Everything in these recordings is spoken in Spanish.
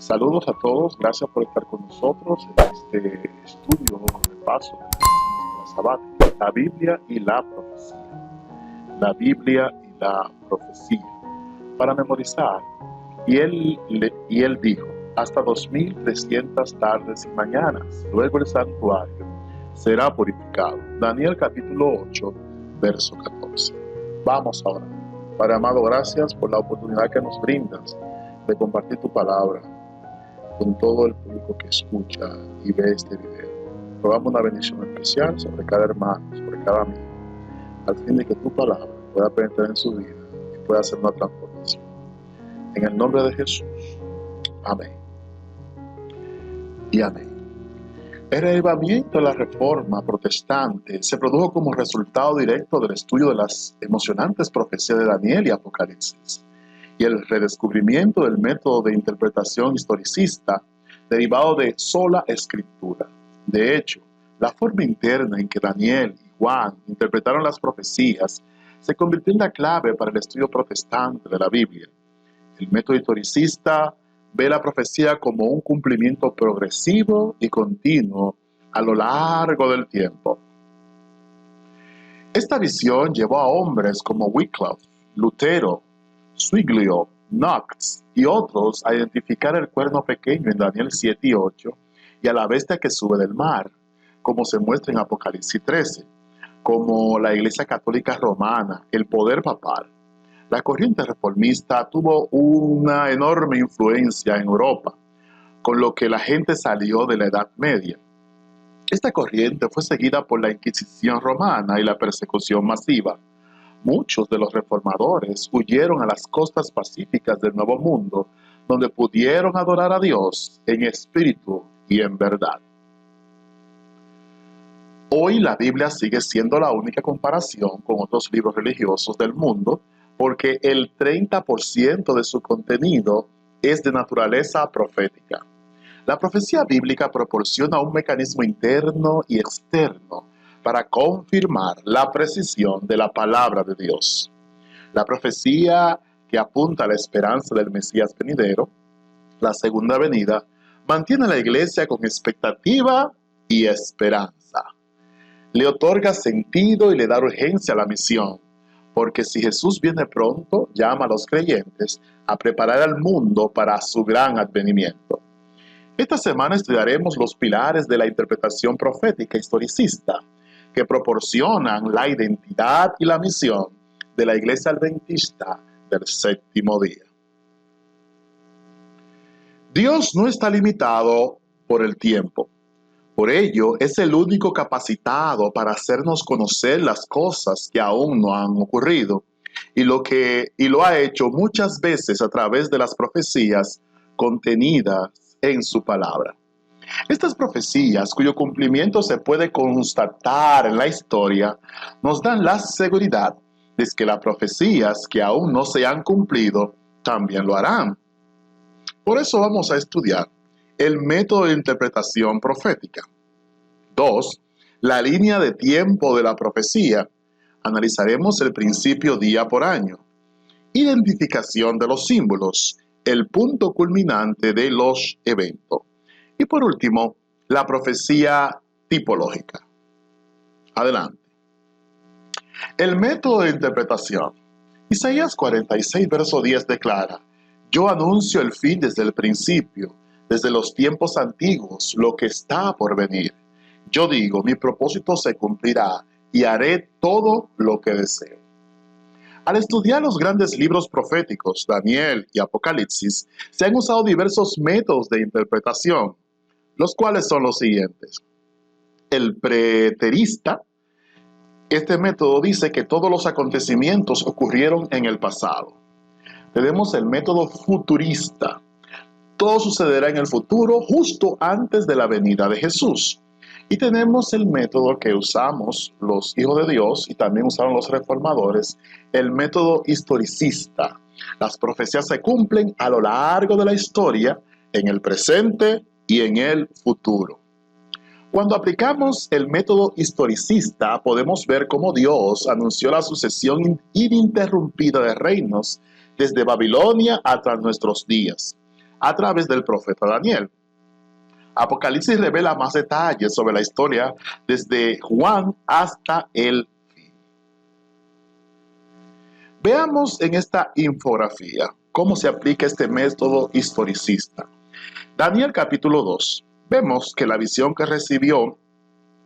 Saludos a todos, gracias por estar con nosotros en este estudio o repaso de la sabática, la Biblia y la profecía. La Biblia y la profecía. Para memorizar, y él dijo, hasta 2300 tardes y mañanas, luego el santuario será purificado. Daniel capítulo 8, verso 14. Vamos ahora. Padre amado, gracias por la oportunidad que nos brindas de compartir tu palabra con todo el público que escucha y ve este video. Rogamos una bendición especial sobre cada hermano, sobre cada amigo, al fin de que tu palabra pueda penetrar en su vida y pueda hacer una transformación. En el nombre de Jesús. Amén. Y amén. El reavivamiento de la Reforma protestante se produjo como resultado directo del estudio de las emocionantes profecías de Daniel y Apocalipsis, y el redescubrimiento del método de interpretación historicista derivado de sola escritura. De hecho, la forma interna en que Daniel y Juan interpretaron las profecías se convirtió en la clave para el estudio protestante de la Biblia. El método historicista ve la profecía como un cumplimiento progresivo y continuo a lo largo del tiempo. Esta visión llevó a hombres como Wycliffe, Lutero, Zwinglio, Knox y otros a identificar el cuerno pequeño en Daniel 7 y 8 y a la bestia que sube del mar, como se muestra en Apocalipsis 13, como la Iglesia Católica Romana, el poder papal. La corriente reformista tuvo una enorme influencia en Europa, con lo que la gente salió de la Edad Media. Esta corriente fue seguida por la Inquisición romana y la persecución masiva. Muchos de los reformadores huyeron a las costas pacíficas del Nuevo Mundo, donde pudieron adorar a Dios en espíritu y en verdad. Hoy la Biblia sigue siendo la única comparación con otros libros religiosos del mundo, porque el 30% de su contenido es de naturaleza profética. La profecía bíblica proporciona un mecanismo interno y externo para confirmar la precisión de la palabra de Dios. La profecía que apunta a la esperanza del Mesías venidero, la segunda venida, mantiene a la iglesia con expectativa y esperanza. Le otorga sentido y le da urgencia a la misión, porque si Jesús viene pronto, llama a los creyentes a preparar al mundo para su gran advenimiento. Esta semana estudiaremos los pilares de la interpretación profética historicista, que proporcionan la identidad y la misión de la Iglesia Adventista del Séptimo Día. Dios no está limitado por el tiempo. Por ello, es el único capacitado para hacernos conocer las cosas que aún no han ocurrido, y lo ha hecho muchas veces a través de las profecías contenidas en su palabra. Estas profecías, cuyo cumplimiento se puede constatar en la historia, nos dan la seguridad de que las profecías que aún no se han cumplido también lo harán. Por eso vamos a estudiar el método de interpretación profética. 2. La línea de tiempo de la profecía. Analizaremos el principio día por año. Identificación de los símbolos, el punto culminante de los eventos. Y por último, la profecía tipológica. Adelante. El método de interpretación. Isaías 46, verso 10 declara: Yo anuncio el fin desde el principio, desde los tiempos antiguos, lo que está por venir. Yo digo, mi propósito se cumplirá y haré todo lo que deseo. Al estudiar los grandes libros proféticos, Daniel y Apocalipsis, se han usado diversos métodos de interpretación, los cuales son los siguientes. El preterista. Este método dice que todos los acontecimientos ocurrieron en el pasado. Tenemos el método futurista. Todo sucederá en el futuro justo antes de la venida de Jesús. Y tenemos el método que usamos los hijos de Dios y también usaron los reformadores, el método historicista. Las profecías se cumplen a lo largo de la historia, en el presente y en el futuro. Cuando aplicamos el método historicista, podemos ver cómo Dios anunció la sucesión ininterrumpida de reinos desde Babilonia hasta nuestros días. a través del profeta Daniel. Apocalipsis revela más detalles sobre la historia desde Juan hasta el fin. Veamos en esta infografía cómo se aplica este método historicista. Daniel capítulo 2. Vemos que la visión que recibió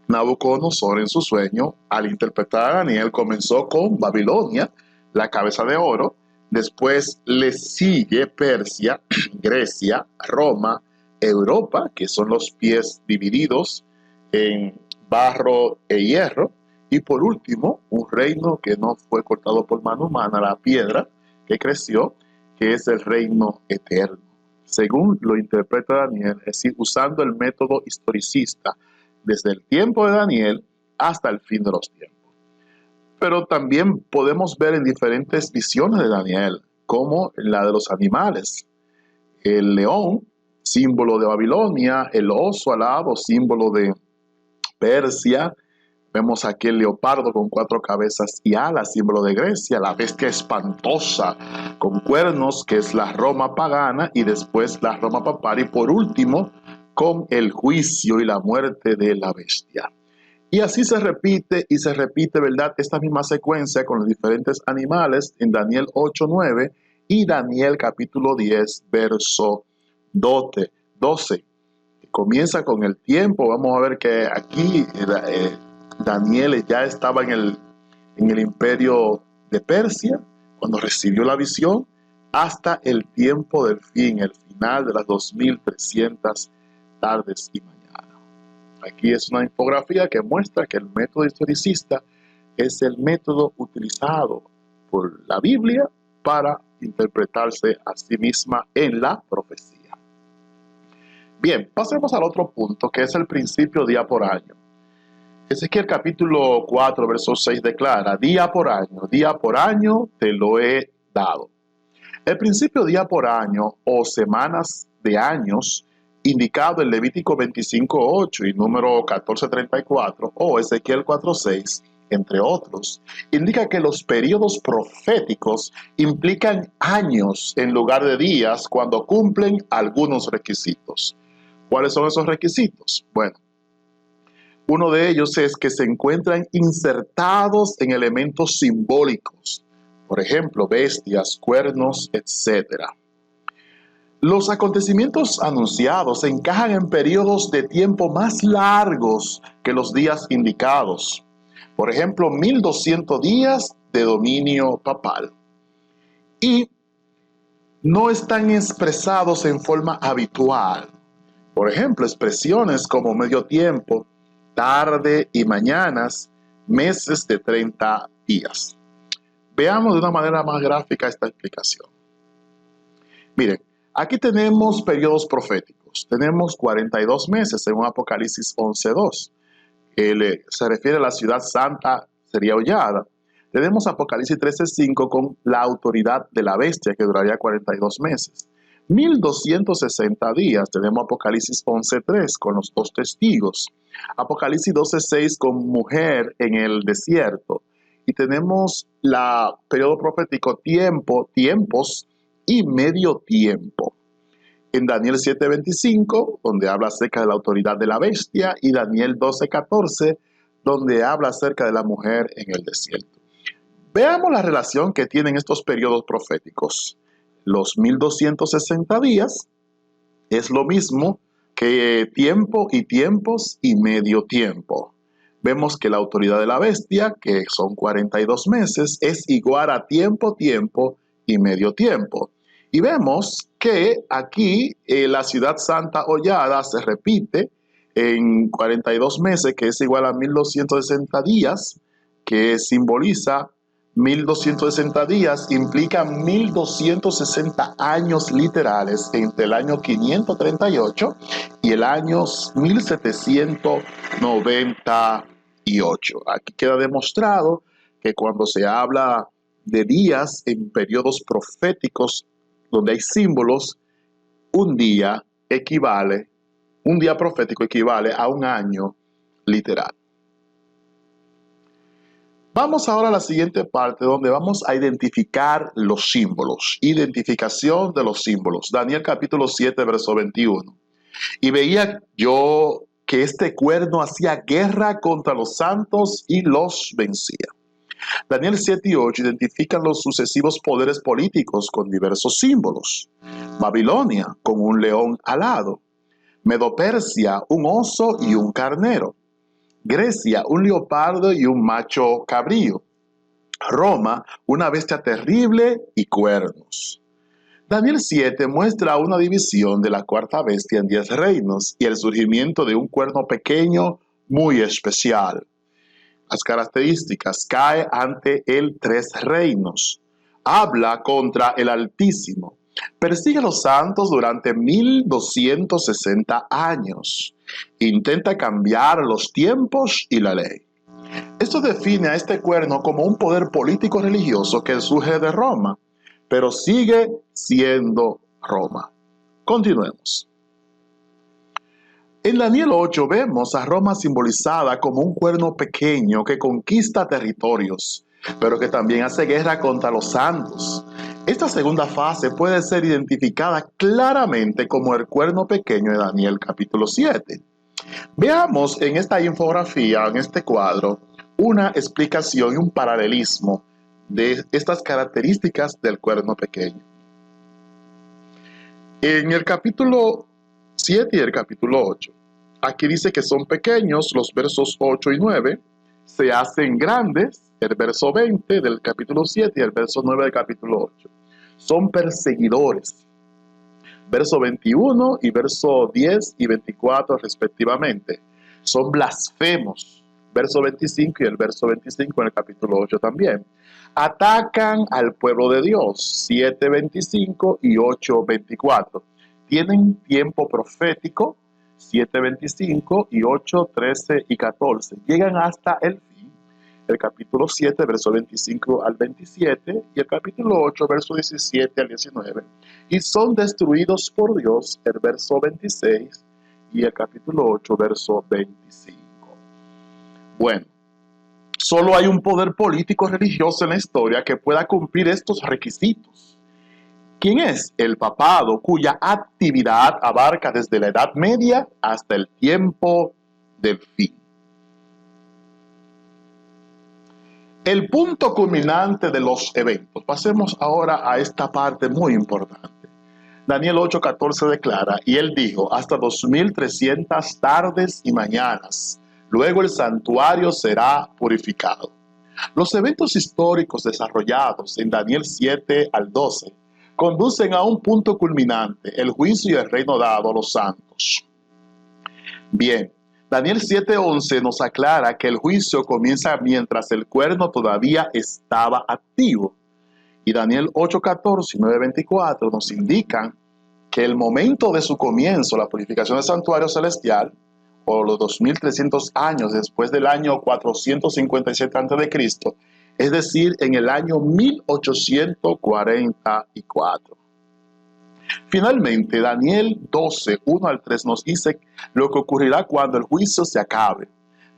Nabucodonosor en su sueño al interpretar a Daniel comenzó con Babilonia, la cabeza de oro, después le sigue Persia, Grecia, Roma, Europa, que son los pies divididos en barro e hierro, y por último, un reino que no fue cortado por mano humana, la piedra que creció, que es el reino eterno. Según lo interpreta Daniel, es decir, usando el método historicista, desde el tiempo de Daniel hasta el fin de los tiempos. Pero también podemos ver en diferentes visiones de Daniel, como la de los animales. El león, símbolo de Babilonia, el oso alado, símbolo de Persia. Vemos aquí el leopardo con 4 cabezas y alas, símbolo de Grecia, la bestia espantosa con cuernos, que es la Roma pagana, y después la Roma papal, y por último, con el juicio y la muerte de la bestia. Y así se repite y se repite, ¿verdad?, esta misma secuencia con los diferentes animales en Daniel 8:9 y Daniel capítulo 10, verso 12. Comienza con el tiempo. Vamos a ver que aquí Daniel ya estaba en el imperio de Persia cuando recibió la visión, hasta el tiempo del fin, el final de las 2300 tardes y mañanas. Aquí es una infografía que muestra que el método historicista es el método utilizado por la Biblia para interpretarse a sí misma en la profecía. Bien, pasemos al otro punto, que es el principio día por año. Ezequiel capítulo 4, verso 6 declara: día por año te lo he dado. El principio día por año o semanas de años, indicado en Levítico 25:8 y número 14:34 o Ezequiel 4:6, entre otros, indica que los periodos proféticos implican años en lugar de días cuando cumplen algunos requisitos. ¿Cuáles son esos requisitos? Bueno, uno de ellos es que se encuentran insertados en elementos simbólicos, por ejemplo, bestias, cuernos, etc. Los acontecimientos anunciados encajan en periodos de tiempo más largos que los días indicados. Por ejemplo, 1200 días de dominio papal. Y no están expresados en forma habitual. Por ejemplo, expresiones como medio tiempo, tarde y mañanas, meses de 30 días. Veamos de una manera más gráfica esta explicación. Miren, aquí tenemos periodos proféticos. Tenemos 42 meses según Apocalipsis 11:2. Se refiere a la ciudad santa, sería hollada. Tenemos Apocalipsis 13:5 con la autoridad de la bestia, que duraría 42 meses. 1260 días, tenemos Apocalipsis 11:3 con los 2 testigos. Apocalipsis 12:6 con mujer en el desierto. Y tenemos la periodo profético tiempos y medio tiempo. En Daniel 7:25, donde habla acerca de la autoridad de la bestia, y Daniel 12:14, donde habla acerca de la mujer en el desierto. Veamos la relación que tienen estos periodos proféticos. Los 1260 días es lo mismo que tiempo y tiempos y medio tiempo. Vemos que la autoridad de la bestia, que son 42 meses, es igual a tiempo y medio tiempo. Y vemos que aquí la ciudad santa hollada se repite en 42 meses, que es igual a 1260 días, que simboliza 1260 días, implica 1260 años literales entre el año 538 y el año 1798. Aquí queda demostrado que cuando se habla de días en periodos proféticos donde hay símbolos, un día profético equivale a un año literal. Vamos ahora a la siguiente parte donde vamos a identificar los símbolos. Identificación de los símbolos. Daniel capítulo 7, verso 21. Y veía yo que este cuerno hacía guerra contra los santos y los vencía. Daniel 7 y 8 identifican los sucesivos poderes políticos con diversos símbolos. Babilonia con un león alado. Medo-Persia, un oso y un carnero. Grecia, un leopardo y un macho cabrío. Roma, una bestia terrible y cuernos. Daniel 7 muestra una división de la cuarta bestia en 10 reinos y el surgimiento de un cuerno pequeño muy especial. Las características: cae ante el 3 reinos, habla contra el Altísimo, persigue a los santos durante 1260 años, intenta cambiar los tiempos y la ley. Esto define a este cuerno como un poder político religioso que surge de Roma, pero sigue siendo Roma. Continuemos. En Daniel 8 vemos a Roma simbolizada como un cuerno pequeño que conquista territorios, pero que también hace guerra contra los santos. Esta segunda fase puede ser identificada claramente como el cuerno pequeño de Daniel capítulo 7. Veamos en esta infografía, en este cuadro, una explicación y un paralelismo de estas características del cuerno pequeño. En el capítulo 7 y el capítulo 8, aquí dice que son pequeños los versos 8 y 9, se hacen grandes, el verso 20 del capítulo 7 y el verso 9 del capítulo 8. Son perseguidores, verso 21 y verso 10 y 24 respectivamente. Son blasfemos, verso 25 y el verso 25 en el capítulo 8 también. Atacan al pueblo de Dios, 7:25 y 8:24. Tienen tiempo profético, 7:25 y 8:13 y 14. Llegan hasta el fin, el capítulo 7, verso 25 al 27, y el capítulo 8, verso 17 al 19. Y son destruidos por Dios, el verso 26, y el capítulo 8, verso 25. Bueno, solo hay un poder político religioso en la historia que pueda cumplir estos requisitos. ¿Quién es? El papado, cuya actividad abarca desde la Edad Media hasta el tiempo del fin. El punto culminante de los eventos. Pasemos ahora a esta parte muy importante. Daniel 8:14 declara, y él dijo, hasta 2300 tardes y mañanas, luego el santuario será purificado. Los eventos históricos desarrollados en Daniel 7 al 12 conducen a un punto culminante, el juicio y el reino dado a los santos. Bien, Daniel 7:11 nos aclara que el juicio comienza mientras el cuerno todavía estaba activo. Y Daniel 8:14 y 9:24 nos indican que el momento de su comienzo, la purificación del santuario celestial, por los 2300 años después del año 457 a.C., es decir, en el año 1844. Finalmente, Daniel 12, 1 al 3 nos dice lo que ocurrirá cuando el juicio se acabe.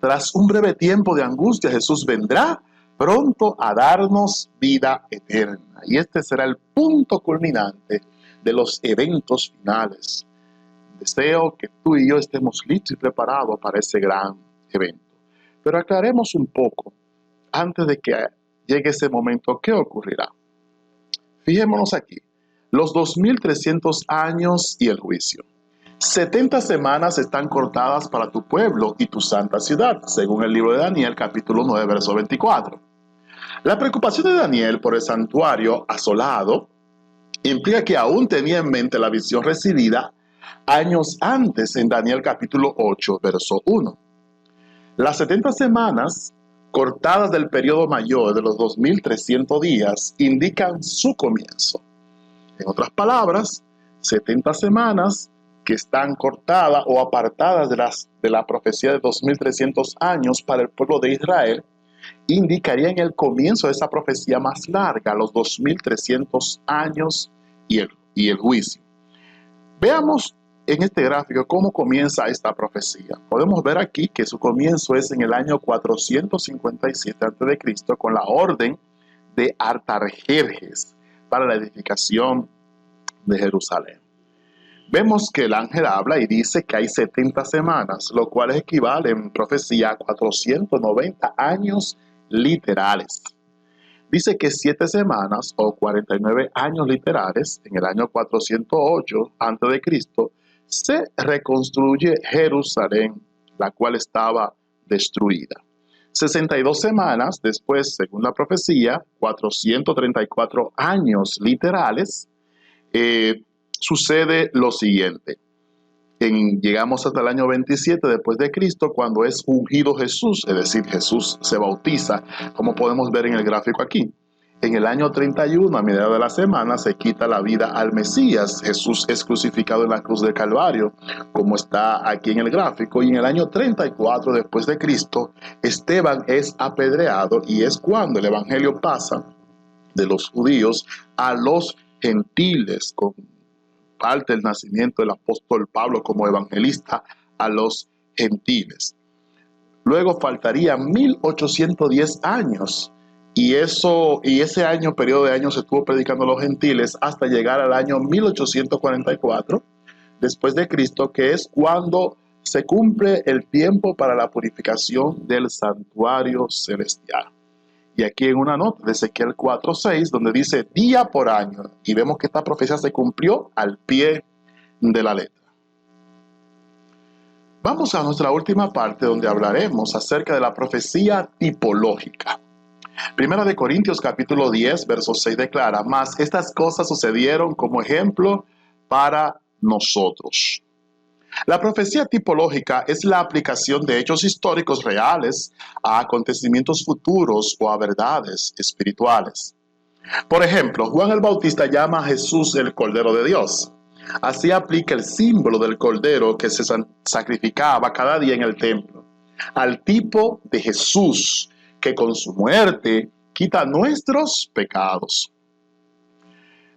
Tras un breve tiempo de angustia, Jesús vendrá pronto a darnos vida eterna. Y este será el punto culminante de los eventos finales. Deseo que tú y yo estemos listos y preparados para ese gran evento. Pero aclaremos un poco, antes de que llegue ese momento, ¿qué ocurrirá? Fijémonos aquí. Los 2300 años y el juicio. 70 semanas están cortadas para tu pueblo y tu santa ciudad, según el libro de Daniel, capítulo 9, verso 24. La preocupación de Daniel por el santuario asolado implica que aún tenía en mente la visión recibida años antes en Daniel, capítulo 8, verso 1. Las 70 semanas cortadas del periodo mayor de los 2300 días indican su comienzo. En otras palabras, 70 semanas que están cortadas o apartadas de la profecía de 2300 años para el pueblo de Israel, indicarían el comienzo de esa profecía más larga, los 2300 años y el juicio. Veamos en este gráfico cómo comienza esta profecía. Podemos ver aquí que su comienzo es en el año 457 a.C. con la orden de Artajerjes para la edificación de Jerusalén. Vemos que el ángel habla y dice que hay 70 semanas, lo cual equivale en profecía a 490 años literales. Dice que 7 semanas o 49 años literales, en el año 408 a.C., se reconstruye Jerusalén, la cual estaba destruida. 62 semanas después, según la profecía, 434 años literales, sucede lo siguiente. Llegamos hasta el año 27 después de Cristo, cuando es ungido Jesús, es decir, Jesús se bautiza, como podemos ver en el gráfico aquí. En el año 31, a mediados de la semana, se quita la vida al Mesías. Jesús es crucificado en la cruz del Calvario, como está aquí en el gráfico. Y en el año 34 después de Cristo, Esteban es apedreado y es cuando el evangelio pasa de los judíos a los gentiles, con parte del nacimiento del apóstol Pablo como evangelista a los gentiles. Luego faltarían 1810 años y ese periodo de años se estuvo predicando a los gentiles hasta llegar al año 1844 después de Cristo, que es cuando se cumple el tiempo para la purificación del santuario celestial. Y aquí en una nota de Ezequiel 4:6, donde dice día por año, y vemos que esta profecía se cumplió al pie de la letra. Vamos a nuestra última parte, donde hablaremos acerca de la profecía tipológica. Primera de Corintios capítulo 10, verso 6 declara: mas estas cosas sucedieron como ejemplo para nosotros. La profecía tipológica es la aplicación de hechos históricos reales a acontecimientos futuros o a verdades espirituales. Por ejemplo, Juan el Bautista llama a Jesús el Cordero de Dios. Así aplica el símbolo del Cordero que se sacrificaba cada día en el templo al tipo de Jesús, que con su muerte quita nuestros pecados.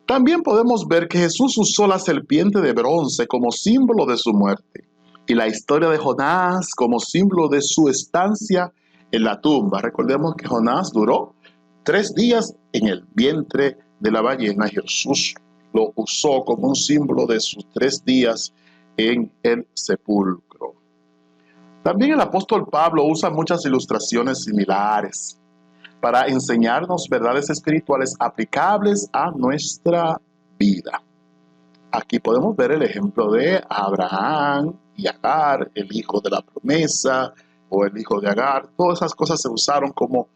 También podemos ver que Jesús usó la serpiente de bronce como símbolo de su muerte y la historia de Jonás como símbolo de su estancia en la tumba. Recordemos que Jonás duró 3 días en el vientre de la ballena y Jesús lo usó como un símbolo de sus 3 días en el sepulcro. También el apóstol Pablo usa muchas ilustraciones similares para enseñarnos verdades espirituales aplicables a nuestra vida. Aquí podemos ver el ejemplo de Abraham y Agar, el hijo de la promesa o el hijo de Agar. Todas esas cosas se usaron como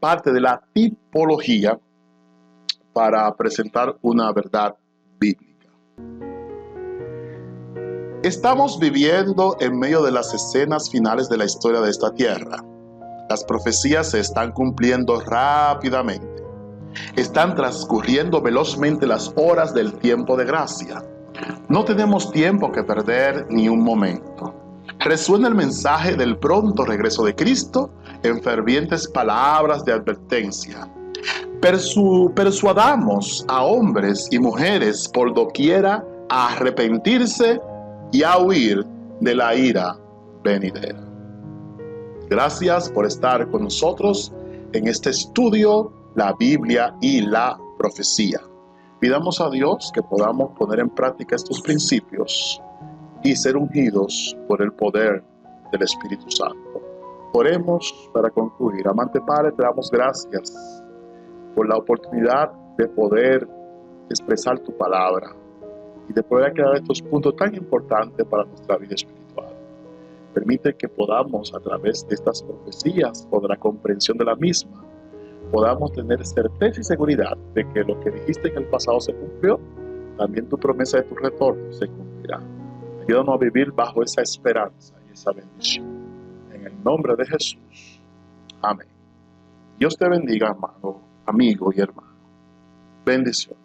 parte de la tipología para presentar una verdad bíblica. Estamos viviendo en medio de las escenas finales de la historia de esta tierra. Las profecías se están cumpliendo rápidamente. Están transcurriendo velozmente las horas del tiempo de gracia. No tenemos tiempo que perder ni un momento. Resuena el mensaje del pronto regreso de Cristo en fervientes palabras de advertencia. Persuadamos a hombres y mujeres por doquiera a arrepentirse y a huir de la ira venidera. Gracias por estar con nosotros en este estudio, la Biblia y la profecía. Pidamos a Dios que podamos poner en práctica estos principios y ser ungidos por el poder del Espíritu Santo. Oremos para concluir. Amante Padre, te damos gracias por la oportunidad de poder expresar tu palabra y de poder aclarar estos puntos tan importantes para nuestra vida espiritual. Permite que podamos, a través de estas profecías o de la comprensión de la misma, podamos tener certeza y seguridad de que lo que dijiste en el pasado se cumplió, también tu promesa de tu retorno se cumplirá. Ayúdanos a vivir bajo esa esperanza y esa bendición. En el nombre de Jesús. Amén. Dios te bendiga, amado, amigo y hermano. Bendición.